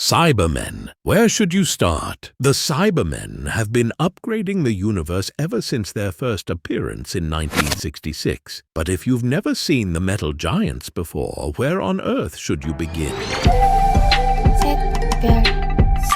Cybermen. Where should you start? The Cybermen have been upgrading the universe ever since their first appearance in 1966. But if you've never seen the metal giants before, where on earth should you begin?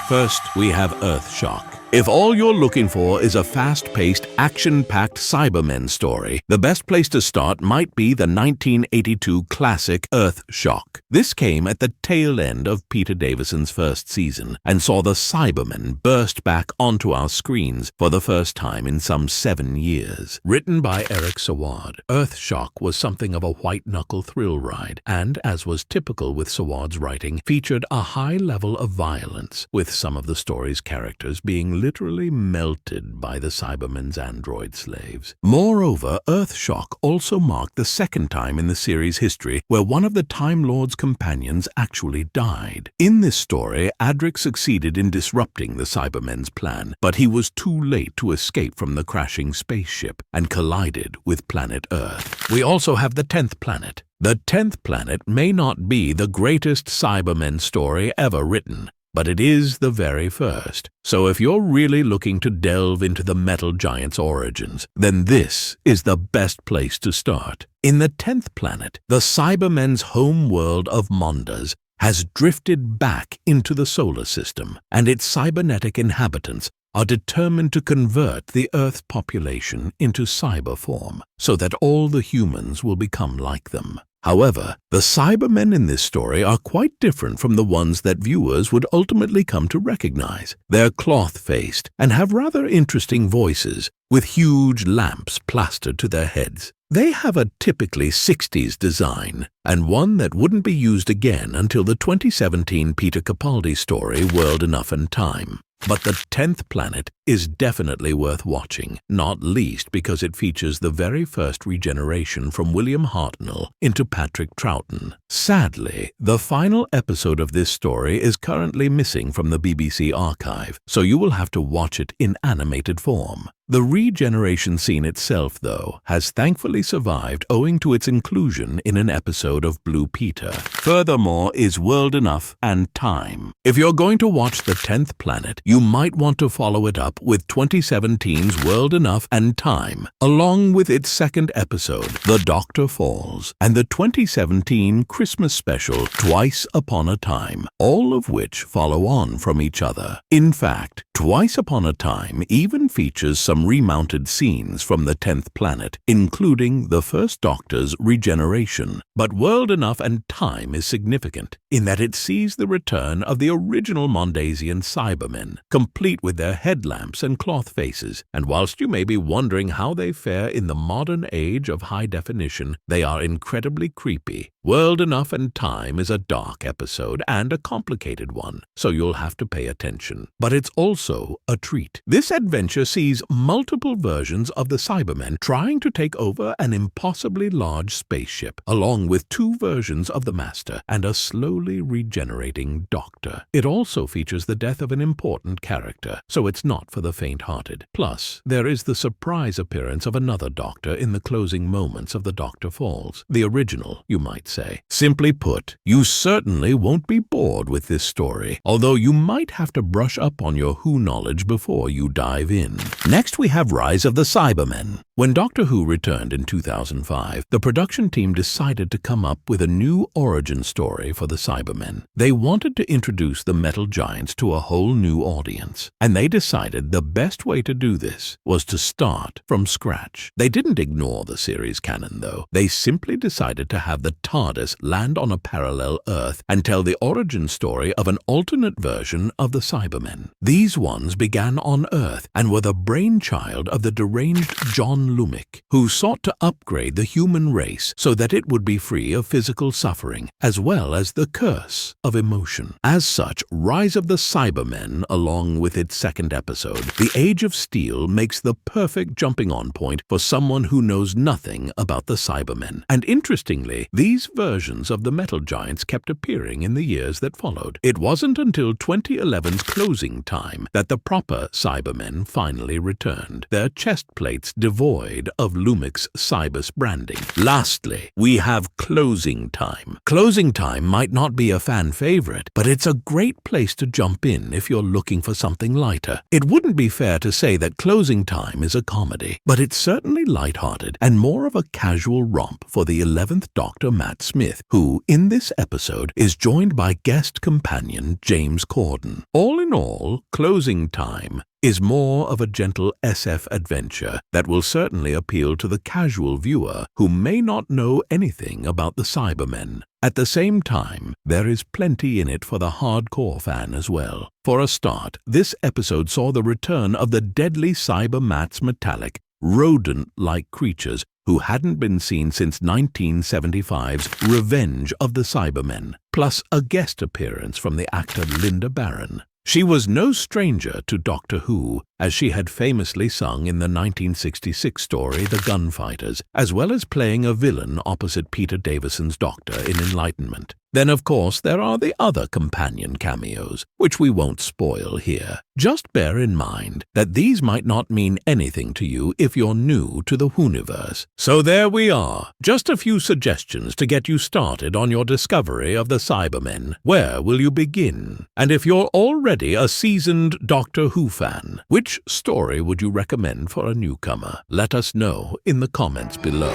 First, we have Earthshock. If all you're looking for is a fast-paced, action-packed Cybermen story, the best place to start might be the 1982 classic Earthshock. This came at the tail end of Peter Davison's first season and saw the Cybermen burst back onto our screens for the first time in some 7 years. Written by Eric Saward, Earthshock was something of a white-knuckle thrill ride and, as was typical with Sawad's writing, featured a high level of violence, with some of the story's characters being literally melted by the Cybermen's android slaves. Moreover, Earthshock also marked the second time in the series' history where one of the Time Lord's companions actually died. In this story, Adric succeeded in disrupting the Cybermen's plan, but he was too late to escape from the crashing spaceship and collided with planet Earth. We also have the 10th planet. The 10th planet may not be the greatest Cybermen story ever written, but it is the very first. So if you're really looking to delve into the metal giant's origins, then this is the best place to start. In the 10th planet, the Cybermen's home world of Mondas has drifted back into the solar system, and its cybernetic inhabitants are determined to convert the Earth's population into cyber form, so that all the humans will become like them. However, the Cybermen in this story are quite different from the ones that viewers would ultimately come to recognize. They're cloth-faced and have rather interesting voices, with huge lamps plastered to their heads. They have a typically 60s design, and one that wouldn't be used again until the 2017 Peter Capaldi story World Enough and Time. But the 10th planet is definitely worth watching, not least because it features the very first regeneration from William Hartnell into Patrick Troughton. Sadly, the final episode of this story is currently missing from the BBC archive, so you will have to watch it in animated form. The regeneration scene itself, though, has thankfully survived owing to its inclusion in an episode of Blue Peter. Furthermore is World Enough and Time. If you're going to watch the 10th planet, you might want to follow it up with 2017's World Enough and Time, along with its second episode, The Doctor Falls, and the 2017 Christmas special, Twice Upon a Time, all of which follow on from each other. In fact, Twice Upon a Time even features some remounted scenes from the 10th planet, including the first Doctor's regeneration. But World Enough and Time is significant in that it sees the return of the original Mondasian Cybermen, complete with their headlamps and cloth faces. And whilst you may be wondering how they fare in the modern age of high definition, they are incredibly creepy. World Enough and Time is a dark episode and a complicated one, so you'll have to pay attention. But it's also a treat. This adventure sees multiple versions of the Cybermen trying to take over an impossibly large spaceship, along with 2 versions of the Master and a slowly regenerating Doctor. It also features the death of an important character, so it's not for the faint-hearted. Plus, there is the surprise appearance of another Doctor in the closing moments of The Doctor Falls. The original, you might say. Simply put, you certainly won't be bored with this story, although you might have to brush up on your Who knowledge before you dive in. Next, we have Rise of the Cybermen. When Doctor Who returned in 2005, the production team decided to come up with a new origin story for the Cybermen. They wanted to introduce the metal giants to a whole new audience, and they decided the best way to do this was to start from scratch. They didn't ignore the series canon, though. They simply decided to have the TARDIS land on a parallel Earth and tell the origin story of an alternate version of the Cybermen. These ones began on Earth and were the brainchild of the deranged John Lumic, who sought to upgrade the human race so that it would be free of physical suffering, as well as the curse of emotion. As such, Rise of the Cybermen, along with its second episode, The Age of Steel, makes the perfect jumping-on point for someone who knows nothing about the Cybermen. And interestingly, these versions of the metal giants kept appearing in the years that followed. It wasn't until 2011's Closing Time that the proper Cybermen finally returned, their chest plates devoid devoid of Lumix's Cybus branding. Lastly, we have Closing Time. Closing Time might not be a fan favorite, but it's a great place to jump in if you're looking for something lighter. It wouldn't be fair to say that Closing Time is a comedy, but it's certainly lighthearted and more of a casual romp for the 11th Doctor Matt Smith, who, in this episode, is joined by guest companion James Corden. All in all, Closing Time is more of a gentle SF adventure that will certainly appeal to the casual viewer who may not know anything about the Cybermen. At the same time, there is plenty in it for the hardcore fan as well. For a start, this episode saw the return of the deadly Cybermats metallic, rodent-like creatures who hadn't been seen since 1975's Revenge of the Cybermen, plus a guest appearance from the actor Linda Barron. She was no stranger to Doctor Who, as she had famously sung in the 1966 story The Gunfighters, as well as playing a villain opposite Peter Davison's Doctor in Enlightenment. Then, of course, there are the other companion cameos, which we won't spoil here. Just bear in mind that these might not mean anything to you if you're new to the Whoniverse. So there we are, just a few suggestions to get you started on your discovery of the Cybermen. Where will you begin? And if you're already a seasoned Doctor Who fan, which story would you recommend for a newcomer? Let us know in the comments below.